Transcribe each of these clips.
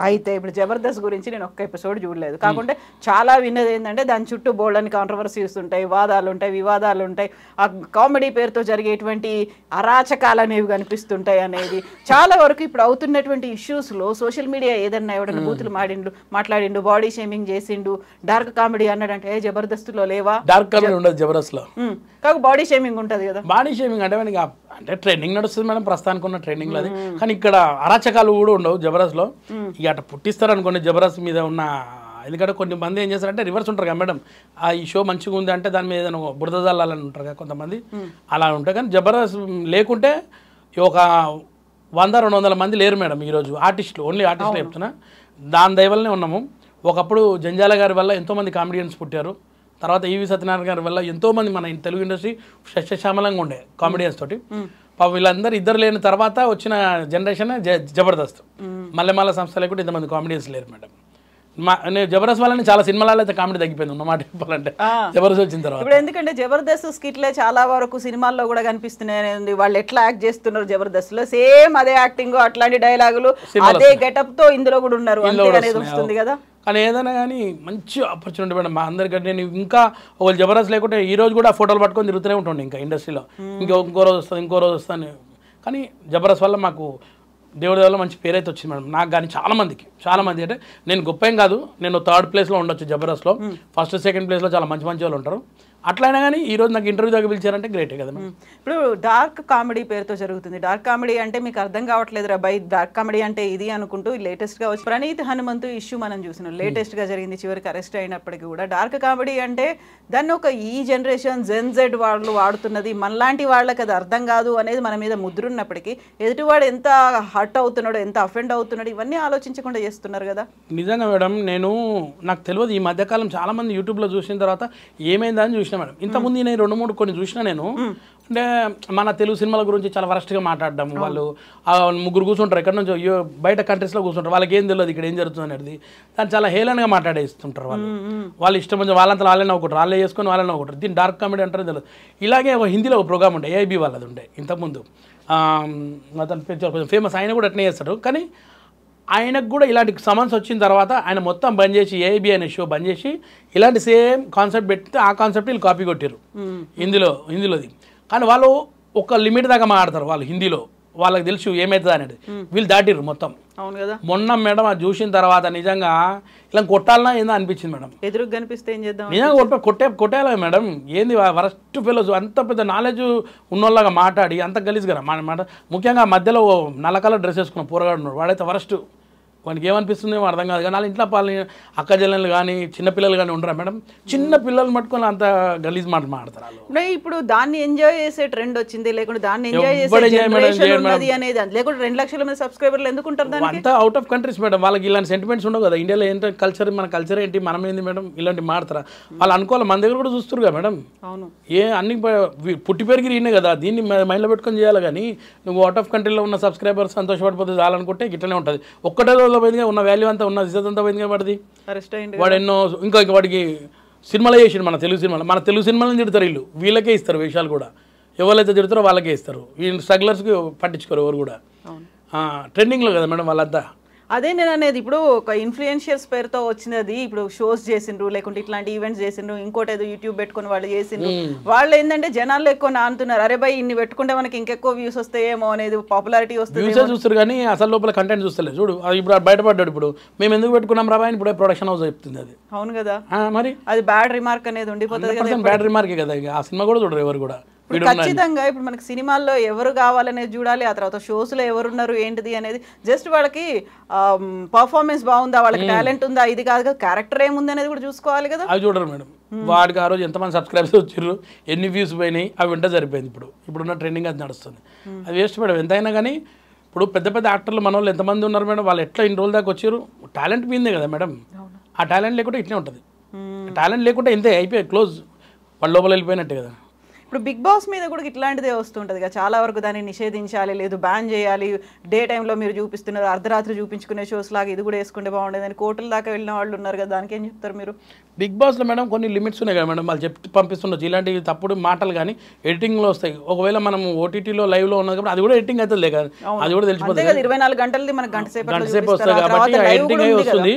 అయితే ఇప్పుడు జబర్దస్త్ గురించి నేను ఒక్క ఎపిసోడ్ చూడలేదు, కాకుంటే చాలా విన్నది ఏంటంటే దాని చుట్టూ బోల్డని కాంట్రవర్సీస్ ఉంటాయి, వాదాలు ఉంటాయి, వివాదాలు ఉంటాయి, ఆ కామెడీ పేరుతో జరిగేటువంటి అరాచకాలు అనేవి కనిపిస్తుంటాయి అనేది చాలా వరకు ఇప్పుడు అవుతున్నటువంటి ఇష్యూస్లో సోషల్ మీడియా ఏదన్నా ఎవడన్నా బూతులు మాట్లాడిండు, బాడీ షేమింగ్ చేసిండు, డార్క్ కామెడీ అన్నాడంటే జబర్దస్త్లో లేవా? డార్క్ కామెడీ ఉండదు జబర్దస్త్లో, కాక బాడీ షేమింగ్ ఉంటుంది కదా. బాడీ షేమింగ్ అంటే ట్రెండింగ్ నడుస్తుంది మేడం, ప్రస్తుతానికి ఉన్న ట్రెండింగ్ అది. కానీ ఇక్కడ అరాచకాలు కూడా ఉండవు జబర్దస్త్లో. ఇక అట్లా పుట్టిస్తారు అనుకోండి జబర్దస్త్ మీద ఉన్న, ఎందుకంటే కొన్ని మంది ఏం చేస్తారంటే రివర్స్ ఉంటారు కదా మేడం, ఈ షో మంచిగా ఉంది అంటే దాని మీద ఏదైనా బురద జల్లాలని ఉంటారు కదా కొంతమంది, అలా ఉంటాయి. కానీ జబర్దస్త్ లేకుంటే ఒక 100-200 మంది లేరు మేడం ఈరోజు ఆర్టిస్టులు, ఓన్లీ ఆర్టిస్టులు చెప్తున్నా. దాని దయవల్లనే ఉన్నాము. ఒకప్పుడు జంజాల గారి వల్ల ఎంతోమంది కామెడియన్స్ పుట్టారు, తర్వాత ఈవి సత్యనారాయణ గారి వల్ల ఎంతోమంది మన తెలుగు ఇండస్ట్రీ సస్యశ్యామలంగా ఉండే కామెడియన్స్ తోటి. వీళ్ళందరూ ఇద్దరు లేని తర్వాత వచ్చిన జనరేషన్ జబర్దస్త్. మల్లెమాల సంస్థ లేకుంటే ఇంతమంది కామెడియన్స్ లేరు మేడం. నేను జబర్దస్త్ వాళ్ళని చాలా సినిమాలలో అయితే కామెడీ తగ్గిపోయింది ఉన్నమాట చెప్పాలంటే జబర్దస్త్ వచ్చిన తర్వాత. ఇప్పుడు ఎందుకంటే జబర్దస్త్ స్కిట్లే చాలా వరకు సినిమాల్లో కూడా కనిపిస్తున్నాయి, వాళ్ళు ఎట్లా యాక్ట్ చేస్తున్నారు జబర్దస్త్ లో సేమ్ అదే యాక్టింగ్, అట్లాంటి డైలాగులు, అదే గెటప్ తో ఇందులో కూడా ఉన్నారు అనేది వస్తుంది కదా. కానీ ఏదైనా కానీ మంచి ఆపర్చునిటీ మేడం మా అందరికంటే. నేను ఇంకా ఒక జబర్దస్త్ లేకుంటే ఈ రోజు కూడా ఫోటోలు పట్టుకొని తిరుగుతూనే ఉంటుండే ఇంకా ఇండస్ట్రీలో, ఇంకో రోజు వస్తుంది. కానీ జబర్దస్త్ వల్ల మాకు దేవుడి వల్ల మంచి పేరైతే వచ్చింది మేడం నాకు, కానీ చాలా మంది అంటే నేను గొప్ప ఏం కాదు, నేను 3rd ప్లేస్లో ఉండొచ్చు జబర్దస్త్లో, 1st, 2nd ప్లేస్లో చాలా మంచి వాళ్ళు ఉంటారు. అట్లయినా కానీ ఈరోజు నాకు ఇంటర్వ్యూ దగ్గర పిలిచారంటే గ్రేటే కదా. ఇప్పుడు డార్క్ కామెడీ పేరుతో జరుగుతుంది. డార్క్ కామెడీ అంటే మీకు అర్థం కావట్లేదు రా బై, డార్క్ కామెడీ అంటే ఇది అనుకుంటూ లేటెస్ట్గా వచ్చి ప్రణీత్ హనుమంతు ఇష్యూ మనం చూసినాం, లేటెస్ట్గా జరిగింది, చివరికి అరెస్ట్ అయినప్పటికీ కూడా డార్క్ కామెడీ అంటే దాన్ని ఒక ఈ జనరేషన్ జెడ్ వాళ్ళు వాడుతున్నది, మనలాంటి వాళ్ళకి అది అర్థం కాదు అనేది మన మీద ముద్రున్నప్పటికీ ఎదుటివాడు ఎంత హర్ట్ అవుతున్నాడు, ఎంత అఫెండ్ అవుతున్నాడు, ఇవన్నీ ఆలోచించకుండా చేస్తున్నారు కదా. నిజంగా మేడం నాకు తెలియదు, ఈ మధ్యకాలం చాలా మంది యూట్యూబ్లో చూసిన తర్వాత ఏమైందని చూసిన మేడం. ఇంతకుముందు నేను 2-3 కొన్ని చూసినా నేను, అంటే మన తెలుగు సినిమాల గురించి చాలా వరస్ట్గా మాట్లాడడం, వాళ్ళు 3 కూర్చుంటారు ఎక్కడి నుంచో బయట కంట్రీస్లో కూర్చుంటారు, వాళ్ళకి ఏం తెలియదు ఇక్కడ ఏం జరుగుతుంది అనేది, దాన్ని చాలా హేళనగా మాట్లాడేస్తుంటారు వాళ్ళు ఇష్టం కొంచెం వాళ్ళంతా వాళ్ళే నవ్వుకుంటారు, వాళ్ళే చేసుకొని వాళ్ళే నవ్వుకుంటారు. దీన్ని డార్క్ కామెడీ అంటారో తెలియదు. ఇలాగే హిందీలో ఒక ప్రోగ్రామ్ ఉండే ఏఐబీ వాళ్ళది ఉండే ఇంతకుముందు, అతను కొంచెం ఫేమస్, ఆయన కూడా అట్నే చేస్తాడు. కానీ ఆయనకు కూడా ఇలాంటి సమన్స్ వచ్చిన తర్వాత ఆయన మొత్తం బంద్ చేసి ఏఐబీ అనే షో బంద్ చేసి ఇలాంటి సేమ్ కాన్సెప్ట్ పెడితే ఆ కాన్సెప్ట్ వీళ్ళు కాపీ కొట్టారు హిందీలోది. కానీ వాళ్ళు ఒక లిమిట్ దాకా మాట్లాడతారు వాళ్ళు హిందీలో, వాళ్ళకి తెలుసు ఏమవుతుంది అనేది, వీళ్ళు దాటిర్రు మొత్తం. అవును కదా. మొన్న మేడం అది చూసిన తర్వాత నిజంగా ఇలా కొట్టాలన్నా ఏందో అనిపించింది మేడం. ఎదురుగా కనిపిస్తే ఏం చేద్దాం, నిజంగా కొట్టాలి మేడం. ఏంది వరస్ట్ ఫెలోస్, అంత పెద్ద నాలెడ్జ్ ఉన్నోళ్ళగా మాట్లాడి అంత గలీజ్గా మాట. ముఖ్యంగా మధ్యలో నల్ల కలర్ డ్రెస్ వేసుకున్న పోరగాడు ఉన్నాడు, వాడైతే వరస్ట్. వానికి ఏమనిపిస్తుందేమో అర్థం కాదు. కానీ వాళ్ళ ఇంట్లో అక్క చెల్లెలు కానీ చిన్నపిల్లలు కానీ ఉండరా మేడం, చిన్న పిల్లలు పట్టుకొని అంత గలీజ్ మాట మాడతారు వాళ్ళు. ఇప్పుడు దాన్ని ఎంజాయ్ చేసే ట్రెండ్ వచ్చింది, లేకుంటే దాన్ని ఎంజాయ్ చేసే అనేది, లేకుంటే 2 లక్షల మంది సబ్స్క్రైబర్లు ఎందుకుంటారు దానికి? అంతా అవుట్ ఆఫ్ కంట్రీస్ మేడం, వాళ్ళకి ఇలాంటి సెంటిమెంట్స్ ఉండవు కదా. ఇండియాలో ఏంటంటే కల్చర్, మన కల్చర్ ఏంటి, మనం ఏంది మేడం, ఇలాంటి మాడతారా వాళ్ళు అనుకోవాలి. మన దగ్గర కూడా చూస్తారు కదా మేడం. అవును, అన్ని పుట్టి పెరిగి ఈయనే కదా, దీన్ని మైండ్లో పెట్టుకొని చేయాలి. కానీ నువ్వు అవుట్ ఆఫ్ కంట్రీలో ఉన్న సబ్స్క్రైబర్స్ సంతోషపడిపోతే చాలనుకుంటే ఇట్లనే ఉంటుంది. ఒక్కటే పోయిందిగా ఉన్న వాల్యూ అంతా ఉన్న ఇజ్జత్ అంతా పోయిందిగా వాడిది. వాడు ఎన్నో ఇంకా వాడికి సినిమాలు చేసిండు, మన తెలుగు సినిమాలను తిడతారు వీళ్ళకే ఇస్తారు వేషాలు కూడా, ఎవరైతే తిడతారో వాళ్ళకే ఇస్తారు. ఈ స్ట్రగ్లర్స్కి పట్టించుకోరు ఎవరు కూడా. ట్రెండింగ్లో కదా మేడం వాళ్ళంతా. అదే నేను అనేది, ఇప్పుడు ఒక ఇన్ఫ్లుయెన్షియర్స్ పేరుతో వచ్చినది, ఇప్పుడు షోస్ చేసిండ్రు, లేకుంటే ఇట్లాంటి ఈవెంట్స్ చేసిండ్రు, ఇంకోటి ఏదో యూట్యూబ్ పెట్టుకుని వాళ్ళు చేసిండ్రు, వాళ్ళు ఏంటంటే జనాల్లో ఎక్కువ నానుతున్నారు, అరే బై ఇన్ని పెట్టుకుంటే మనకి ఇంకెక్కువ వ్యూస్ వస్తాయేమో అనేది, పాపులారిటీ వస్తుంది చూస్తారు. కానీ అసలు లోపల కంటెంట్ చూస్తలేదు చూడు. ఇప్పుడు బయటపడ్డాడు, ఇప్పుడు మేము ఎందుకు పెట్టుకున్నాం రా అని ఇప్పుడు ప్రొడక్షన్ హౌస్ చెప్తుంది అది. అవును కదా, మరి అది బ్యాడ్ రిమార్క్ అనేది ఉండిపోతుంది కదా, బ్యాడ్ రిమార్కే కదా. ఆ సినిమా కూడా చూడరు ఎవరు కూడా. ఖచ్చితంగా ఇప్పుడు మనకి సినిమాల్లో ఎవరు కావాలనేది చూడాలి, ఆ తర్వాత షోస్లో ఎవరున్నారు ఏంటిది అనేది, జస్ట్ వాళ్ళకి పర్ఫార్మెన్స్ బాగుందా, వాళ్ళకి టాలెంట్ ఉందా, ఇది కాదు కదా, క్యారెక్టర్ ఏముంది అనేది కూడా చూసుకోవాలి కదా. అవి చూడరు మేడం. వాడికి ఆ రోజు ఎంతమంది సబ్స్క్రైబర్స్ వచ్చారు, ఎన్ని వ్యూస్ పోయినాయి, అవి వింటే సరిపోయింది. ఇప్పుడున్న ట్రెండింగ్ అది నడుస్తుంది. అది వేస్ట్ మేడం. ఎంతైనా కానీ ఇప్పుడు పెద్ద పెద్ద యాక్టర్లు మన వాళ్ళు ఎంతమంది ఉన్నారు మేడం, వాళ్ళు ఎట్లా ఇన్ని రోజుల దాకా వచ్చారు, టాలెంట్ పోయిందే కదా మేడం. ఆ టాలెంట్ లేకుంటే ఇట్లే ఉంటుంది. టాలెంట్ లేకుంటే ఇంతే అయిపోయి క్లోజ్, వాళ్ళ లోపల వెళ్ళిపోయినట్టే కదా. ఇప్పుడు బిగ్ బాస్ మీద కూడా ఇట్లాంటిదే వస్తుంటది కదా, చాలా వరకు దాన్ని నిషేధించాలి, లేదు బ్యాన్ చేయాలి, డే టైంలో మీరు చూపిస్తున్నారు, అర్ధరాత్రి చూపించుకునే షోస్ లాగా ఇది కూడా వేసుకుంటే బాగుండేదని కోర్టుల దాకా వెళ్ళిన వాళ్ళు ఉన్నారు కదా, దానికి ఏం చెప్తారు మీరు? బిగ్ బాస్లో మేడం కొన్ని లిమిట్స్ ఉన్నాయి కదా మేడం, వాళ్ళు చెప్పి పంపిస్తుండొచ్చు ఇలాంటి తప్పుడు మాటలు కానీ ఎడిటింగ్లో వస్తాయి. ఒకవేళ మనం ఓటీటీలో లైవ్లో ఉన్నది కాబట్టి అది కూడా ఎడిటింగ్ అవుతుంది కదా, అది కూడా తెలిసిపోతుంది. 24 గంటలది మనకు గంట సేపు వస్తుంది కాబట్టి ఎడిటింగ్ అయి వస్తుంది.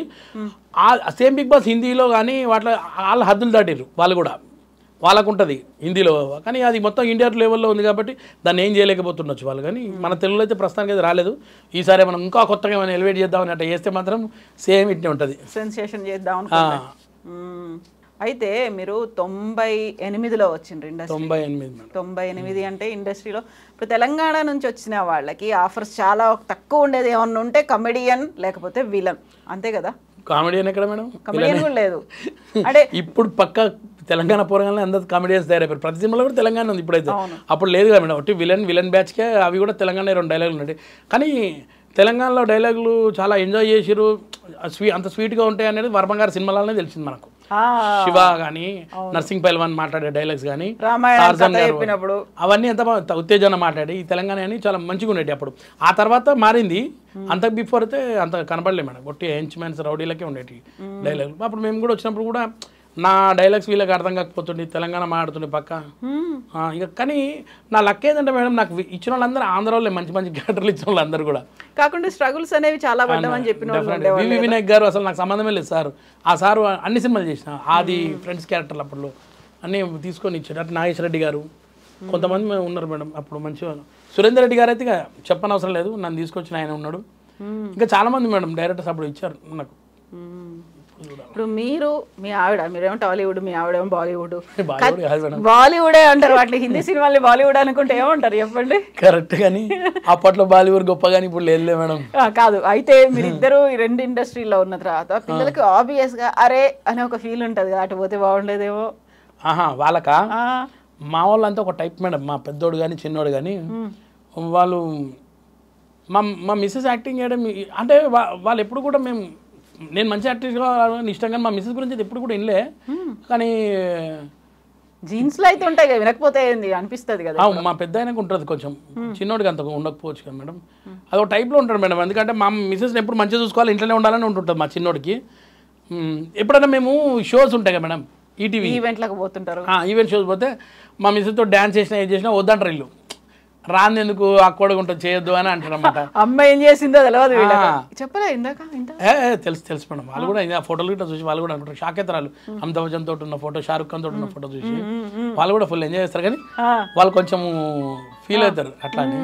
సేమ్ బిగ్ బాస్ హిందీలో కానీ వాటిలో వాళ్ళ హద్దులు దాటిరు వాళ్ళు కూడా, వాళ్ళకు ఉంటుంది హిందీలో, కానీ అది మొత్తం ఇండియా లెవెల్లో ఉంది కాబట్టి దాన్ని ఏం చేయలేకపోతుండొచ్చు వాళ్ళు. కానీ మన తెలుగులో అయితే ప్రస్తుతానికి అయితే రాలేదు. ఈసారి మనం ఇంకా కొత్తగా ఏమైనా ఎలివేట్ చేద్దామని అట్లా చేస్తే మాత్రం సేమ్ ఇట్నే ఉంటుంది, సెన్సేషన్ చేద్దాం. అయితే మీరు 98లో వచ్చిండ్రు ఇండస్ట్రీ. 98 అంటే ఇండస్ట్రీలో ఇప్పుడు తెలంగాణ నుంచి వచ్చిన వాళ్ళకి ఆఫర్స్ చాలా తక్కువ ఉండేది. ఏమన్నా ఉంటే కమెడియన్ లేకపోతే విలన్, అంతే కదా? కామెడియన్ ఎక్కడ మేడం? కమెడియన్ కూడా లేదు అంటే ఇప్పుడు పక్క తెలంగాణ పోరగానే అందరు కామెడియన్స్ తయారైపోయారు. ప్రతి సినిమాలో కూడా తెలంగాణ ఉంది ఇప్పుడైతే, అప్పుడు లేదు కదా మేడం. ఒకటి విలన్ బ్యాచ్కే అవి కూడా తెలంగాణ 2 డైలాగులు ఉన్నాయి. కానీ తెలంగాణలో డైలాగులు చాలా ఎంజాయ్ చేసిరు, అంత స్వీట్గా ఉంటాయి అనేది వర్మ గారి సినిమాలనే తెలిసింది మనకు. శివ కానీ నర్సింగ్ పైల్వాన్ మాట్లాడే డైలాగ్స్ కానీ అవన్నీ ఎంత ఉత్తేజన మాట్లాడి ఈ తెలంగాణ అని చాలా మంచిగా ఉండేవి అప్పుడు. ఆ తర్వాత మారింది, అంత బిఫోర్ అయితే అంత కనపడలే మేడం. ఒట్టి హెంచ్మెన్స్ రౌడీలకే ఉండేవి డైలాగులు. అప్పుడు మేము కూడా వచ్చినప్పుడు కూడా నా డైలాగ్స్ వీళ్ళకి అర్థం కాకపోతుండే, తెలంగాణ మాట్లాడుతుండే పక్క. ఇక కానీ నా లక్ ఏంటంటే మేడం, నాకు ఇచ్చిన వాళ్ళందరూ ఆంధ్ర వాళ్ళే, మంచి మంచి క్యారెక్టర్లు ఇచ్చిన వాళ్ళందరూ కూడా. కాకుండా స్ట్రగుల్స్ అనేవి చాలా పడ్డామని చెప్పిన వివి వినాయక్ గారు అసలు నాకు సంబంధమే లేదు సార్. ఆ సారు అన్ని సినిమాలు చేసిన, ఆది ఫ్రెండ్స్ క్యారెక్టర్లు అప్పుడు అన్నీ తీసుకొని ఇచ్చాడు. అటు నాగేశ్వర రెడ్డి గారు కొంతమంది ఉన్నారు మేడం అప్పుడు మంచిగా. సురేందర్ రెడ్డి గారు అయితే ఇక చెప్పనవసరం లేదు, నన్ను తీసుకొచ్చిన ఆయన ఉన్నాడు. ఇంకా చాలామంది మేడం డైరెక్టర్స్ అప్పుడు ఇచ్చారు నాకు. ఇప్పుడు మీరు మీ ఆవిడ, మీరేమో టాలీవుడ్, మీ ఆవిడేమో బాలీవుడ్. బాలీవుడే అంటారు వాటిని, హిందీ సినిమాల్ని బాలీవుడ్ అనుకుంటే ఏమంటారు చెప్పండి? కరెక్ట్, కానీ అప్పట్లో బాలీవుడ్ గొప్ప, కానీ ఇప్పుడు లేదు మేడం. కాదు, అయితే మీరిద్దరు ఈ 2 ఇండస్ట్రీలో ఉన్న తర్వాత పిల్లలకి ఆబ్వియస్ గా అరే అనే ఒక ఫీల్ ఉంటుంది కదా, అటు పోతే బాగుండేదేమో. వాళ్ళకా? మా వాళ్ళంతా ఒక టైప్ మేడం, మా పెద్దోడు కానీ చిన్నోడు కానీ. వాళ్ళు మా మిస్సెస్ యాక్టింగ్ చేయడం అంటే వాళ్ళు ఎప్పుడు కూడా నేను మంచి యాక్టర్గా ఇష్టం, కానీ మా మిస్సెస్ గురించి ఎప్పుడు కూడా వినలే. కానీ జీన్స్లో అయితే ఉంటాయి కదా, వినకపోతే ఏంది అనిపిస్తుంది కదా. మా పెద్ద ఆయనకు ఉంటుంది కొంచెం, చిన్నోడికి అంత ఉండకపోవచ్చు కదా మేడం. అదొక టైప్లో ఉంటాడు మేడం. ఎందుకంటే మా మిస్సెస్ని ఎప్పుడు మంచిగా చూసుకోవాలి, ఇంట్లోనే ఉండాలని ఉంటుంటుంది మా చిన్నోడికి. ఎప్పుడైనా మేము షోస్ ఉంటాయి కదా మేడం, ఈటీవీ ఈవెంట్లకు పోతుంటారు, ఈవెంట్ షోస్ పోతే మా మిస్సెస్తో డ్యాన్స్ చేసినా ఏం చేసినా వద్దంటారు ఇల్లు, రాంది ఎందుకు అక్కడికి ఉంటుంది చేయొద్దు అని అంటారు అన్నమాట. అమ్మాయి ఏం చేసిందో తెలియదు, చెప్పలే ఇందాక. తెలుసు మేడం, వాళ్ళు కూడా ఫోటోలు గిట్లా చూసి వాళ్ళు కూడా అనుకుంటారు. షాక్ అవుతారు వాళ్ళు, అమితాబ్ బచ్చన్ తోటి ఉన్న ఫోటో, షారుఖ్ ఖాన్ తోటి ఉన్న ఫోటో చూసి వాళ్ళు కూడా ఫుల్ ఎంజాయ్ చేస్తారు. కానీ వాళ్ళు కొంచెం ఫీల్ అవుతారు అట్లా అని.